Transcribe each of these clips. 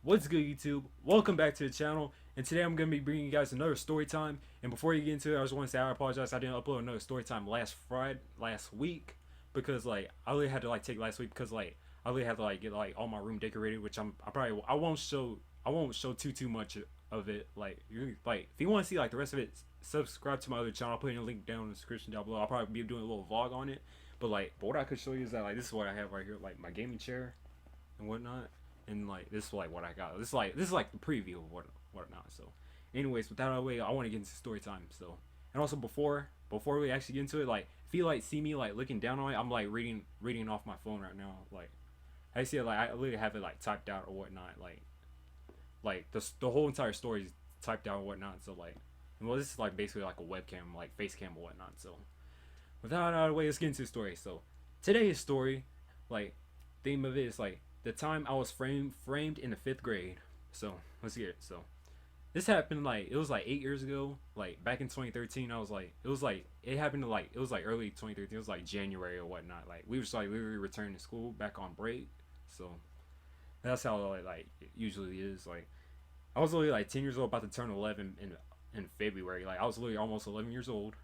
What's good, YouTube? Welcome back to the channel, and today I'm going to be bringing you guys another story time. And before you get into it, I just want to say I apologize I didn't upload another story time last week, because I really had to take last week because I really had to get all my room decorated, which I won't show too much of it. If you want to see the rest of it, subscribe to my other channel. I'll put in a link down in the description down below. I'll probably be doing a little vlog on it, but what I could show you is that this is what I have right here, my gaming chair and whatnot. And this is what I got. This is the preview of whatnot. So, anyways, with that out of the way, I want to get into story time. So, and also before we actually get into it, if you see me looking down on it, I'm reading off my phone right now. I see it, I literally have it typed out or whatnot. The whole entire story is typed out or whatnot. So well, this is basically a webcam, face cam or whatnot. So, with that out of the way, let's get into the story. So, today's story, theme of it is the time I was framed in the 5th grade. So let's get it. So this happened it was 8 years ago. Back in 2013, it happened it was early 2013. It was January or whatnot. We were literally returning to school back on break. So that's how it usually is. I was literally 10 years old, about to turn 11 in February. I was literally almost 11 years old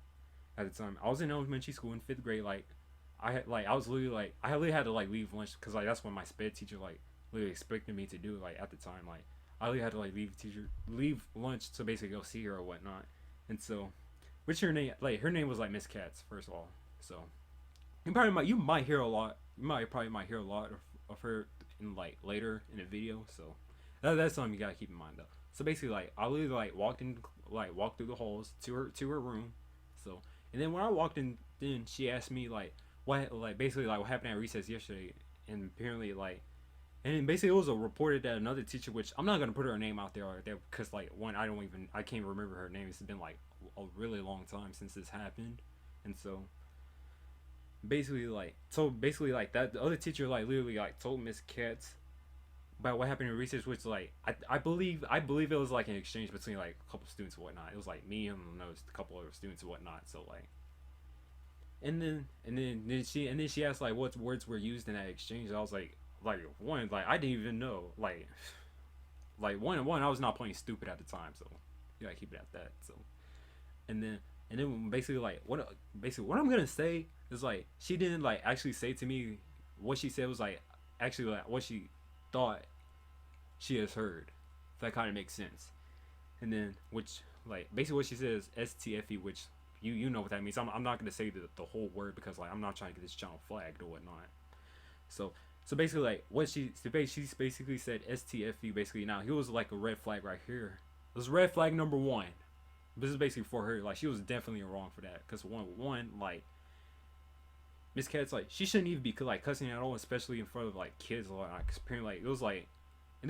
at the time. I was in elementary school in 5th grade. I was literally I literally had to leave lunch because that's when my sped teacher literally expected me to do at the time. I literally had to leave lunch to basically go see her or whatnot. And so, which her name her name was Miss Katz, first of all. So you might hear a lot. You might hear a lot of her in later in the video. So that's something you gotta keep in mind though. So basically I literally walked through the halls to her room. So and then when I walked in, then she asked me what basically what happened at recess yesterday. And apparently and basically it was reported that another teacher, which I'm not gonna put her name out there because one, I can't remember her name. It's been a really long time since this happened. And so basically that the other teacher literally told Miss Katz about what happened in research, which I believe it was an exchange between a couple students and whatnot. It was me and a couple other students and whatnot. So and then she asked what words were used in that exchange. I was one, I didn't even know. One, I was not playing stupid at the time, so you gotta keep it at that. So and then basically what I'm gonna say is she didn't actually say to me what she said was actually what she thought she has heard. If that kind of makes sense. And then which basically what she says is STFE, which you know what that means. I'm not gonna say the whole word because I'm not trying to get this channel flagged or whatnot. So basically what she basically said STFU. Basically now he was a red flag right here. It was red flag number one. This is basically for her. She was definitely wrong for that because one Miss Katz she shouldn't even be cussing at all, especially in front of kids a lot. Cause apparently it was in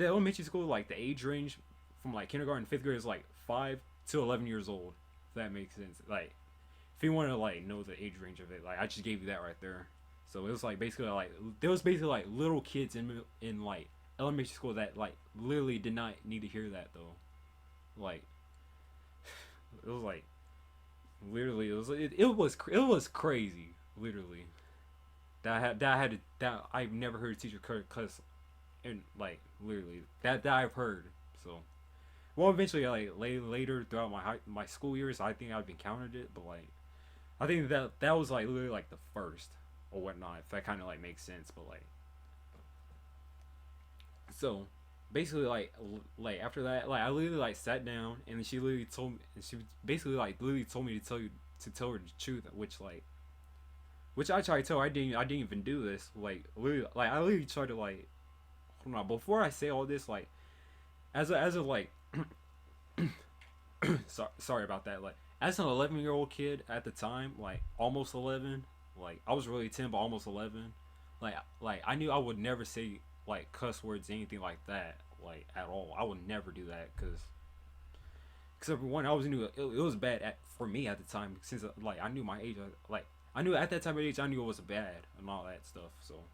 the elementary school the age range from kindergarten 5th grade is 5 to 11 years old. If that makes sense. If you want to know the age range of it, I just gave you that right there. So it was basically there was basically little kids in elementary school that literally did not need to hear that though. It was literally it was crazy literally that I've never heard a teacher cuss and literally that I've heard. So well, eventually later throughout my school years I think I've encountered it, but I think that was literally the first or whatnot, if that kind of makes sense. But so basically after that I literally sat down and she literally told me, and she basically literally told me to tell her the truth, which I tried to tell her. I didn't even do this. Literally, I literally tried to hold on, before I say all this, as a sorry about that. As an 11-year-old kid at the time, almost 11, I was really 10 but almost 11. I knew I would never say cuss words, anything like that, at all. I would never do that because one, I was new. It was bad for me at the time, since I knew my age. I knew at that time of age, I knew it was bad and all that stuff. So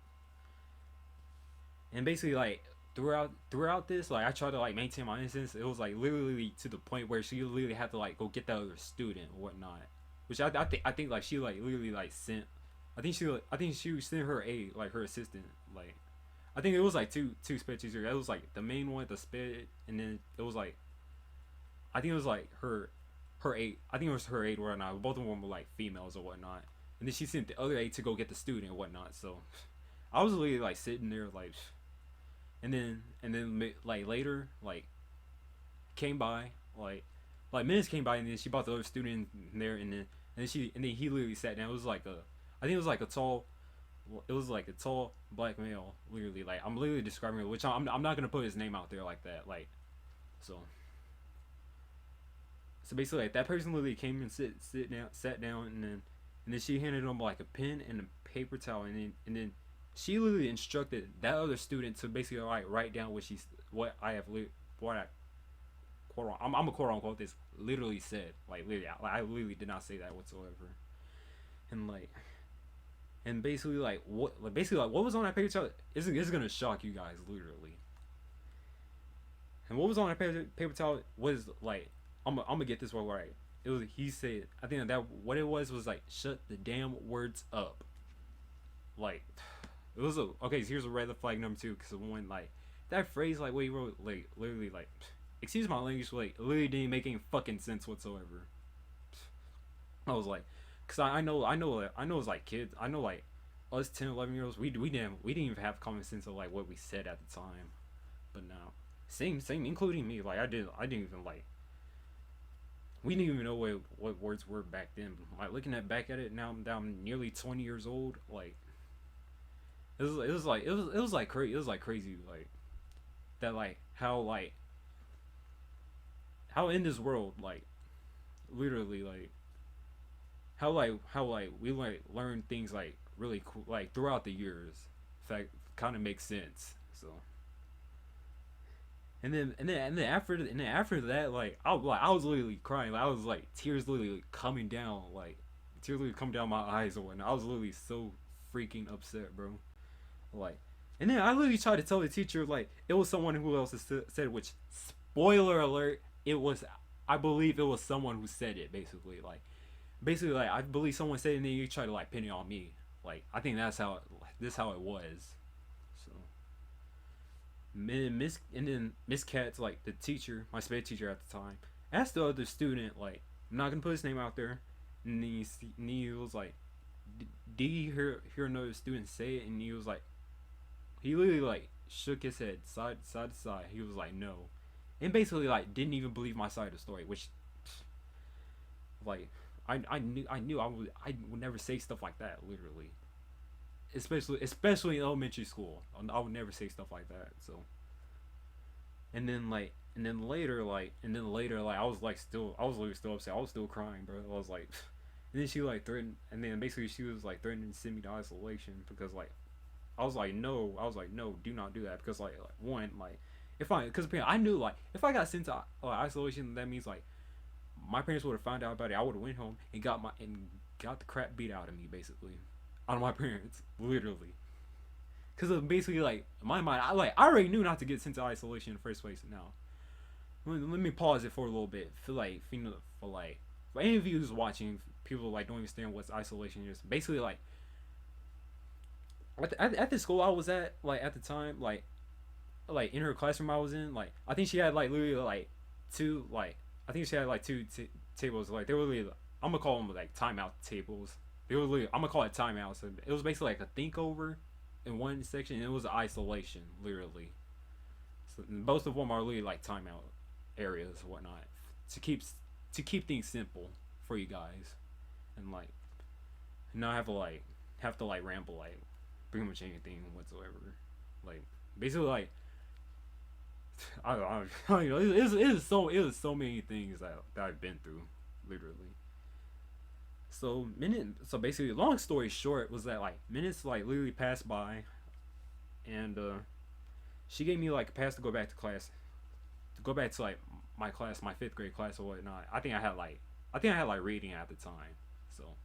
and basically throughout this, I tried to maintain my innocence. It was literally to the point where she literally had to go get that other student or whatnot, which I think she literally sent. I think she sent her her assistant. I think it was like two sped teachers. It was like the main one, the sped, and then it was like I think it was like her eight. I think it was her eight or whatnot. Both of them were like females or whatnot. And then she sent the other eight to go get the student and whatnot. So I was literally like sitting there like, and then like later like came by like minutes came by and then she brought the other student in there and then he literally sat down. It was like a I think it was like a tall. It was like a tall black male, literally. Like I'm literally describing it, which I'm not gonna put his name out there like that. Like, so basically, like that person literally came and sat down, and then she handed him like a pen and a paper towel, and then she literally instructed that other student to basically like write down what I have what I quote I'm a quote unquote this literally said like literally I literally did not say that whatsoever, and like. And basically, what was on that paper towel is gonna shock you guys, literally. And what was on that paper towel was like, I'm gonna get this one right. It was he said, I think that what it was like, shut the damn words up. Like, it was okay. So here's a red flag number two, because one like that phrase like what he wrote like literally like, excuse my language, like literally didn't make any fucking sense whatsoever. I was like. Cause I know as like kids, I know like us 10, 11 year olds, we didn't even have common sense of like what we said at the time, but now same including me, like I didn't even like we didn't even know what words were back then. Like looking back at it now, I'm nearly 20 years old, like it was like crazy like that like how in this world like literally like how we like learn things like really cool like throughout the years. In fact, kind of makes sense. So, and then after that, like I was literally crying. Like, I was like tears literally coming down, like tears literally coming down my eyes or whatnot. I was literally so freaking upset, bro. Like, and then I literally tried to tell the teacher like it was someone who else said, which spoiler alert, it was I believe it was someone who said it basically like I believe someone said it and then you try to like pin it on me. Like I think how it was. So and then Miss Katz, like the teacher, my sped teacher at the time, asked the other student, like I'm not gonna put his name out there, and then he was like, did you hear another student say it? And he was like, he literally like shook his head side to side. He was like no, and basically like didn't even believe my side of the story, which like I knew I would never say stuff like that, literally. Especially in elementary school, I would never say stuff like that. So, and then later I was literally still upset. I was still crying, bro. I was like, and then she like threatened, and then basically she was like threatening to send me to isolation because like I was like no, do not do that because like one like because I knew like if I got sent to isolation, that means like my parents would have found out about it. I would have went home and got the crap beat out of me, basically, out of my parents, literally. Because of basically like in my mind, I already knew not to get sent to isolation in the first place. Now, let me pause it for a little bit. For any of you who's watching, people like don't understand what isolation is. Basically, like at the school I was at, like at the time, like in her classroom I was in, like I think she had like literally like two like. I think she had like two tables. Like they were really, I'm gonna call them like timeout tables. They were really, I'm gonna call it timeouts. So it was basically like a think over in one section, and it was isolation, literally. So both of them are really like timeout areas and whatnot to keep things simple for you guys, and like not have to ramble like pretty much anything whatsoever. Like basically like I don't know. It was so many things that I've been through, literally. So basically, long story short was that like minutes like literally passed by, and she gave me like a pass to go back to class, to go back to like my class, my fifth grade class or whatnot. I think I had like reading at the time, so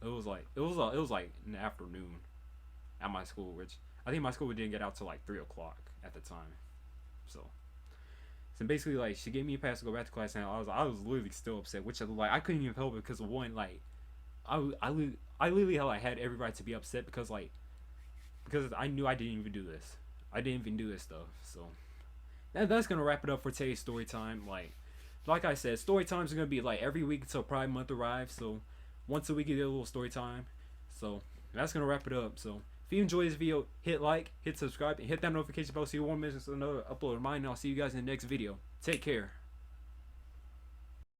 it was like in the afternoon at my school, which I think my school didn't get out till like 3 o'clock at the time. So basically, like she gave me a pass to go back to class, and I was literally still upset, which like I couldn't even help it because of one, like I literally like had every right to be upset because I knew I didn't even do this. I didn't even do this stuff. So that's gonna wrap it up for today's story time. Like I said, story times are gonna be like every week until Pride Month arrives. So once a week you get a little story time. So that's gonna wrap it up. So if you enjoyed this video, hit like, hit subscribe, and hit that notification bell so you won't miss another upload of mine. And I'll see you guys in the next video. Take care.